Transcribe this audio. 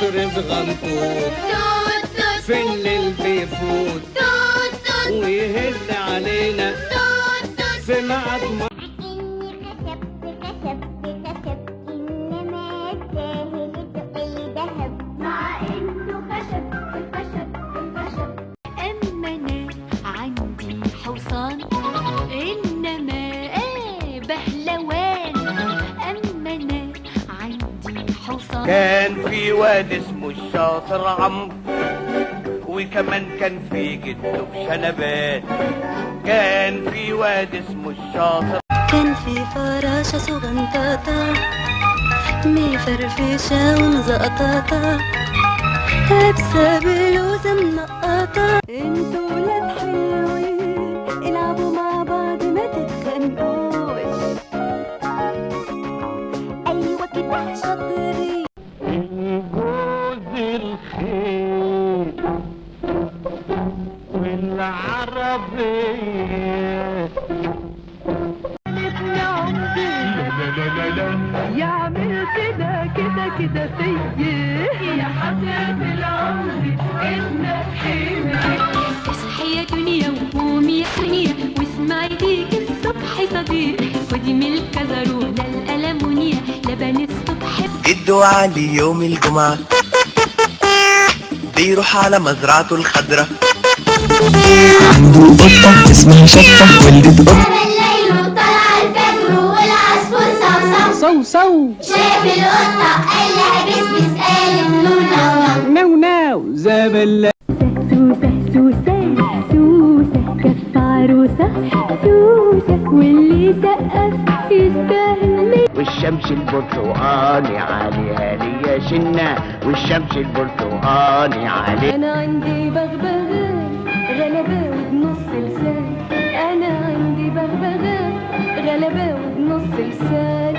قطر صغنطوط في الليل بيفوت ويهز علينا في ميعاد حصان إنما بهلوان. أما أنا عندي حصان. كان في واد اسمه الشاطر عمرو، وكمان كان في جده بشنبات. كان في واد اسمه الشاطر. كان في فراشة صغنطاطة مفرفشة ومزقطاطة لابسة بلوزة منقطة. انتوا ولاد حلوين العبوا مع بعض ما تتخانقوش. ايوه كده شاطرين. جوز الخيل والعربية يعمل كده كده كده فيا يا حسرة العمر النحيل. اصحي يا دنيا وقومي يا دنيا واسمعي ديك الصبح صديق. خدي من الكزرونة الألمونيا لبن الصبح. جدو علي يوم الجمعة بيروح على مزرعته الخضرة. عنده قطة اسمها شطة ولدت قطة. الليل وطلع الفجر والعصفور صوصو شاف القطة قال لها بسبس قالت له نو نو زبل. سوسة سوسة سوسة كف عروسة سوسة واللي سقف يستاهل. والشمس البرتقاني عليها ليا شنة، والشمس البرتقاني عليها. انا عندي بغبغان غلبة وبنص لسان. انا عندي بغبغان غلبة وبنص لسان.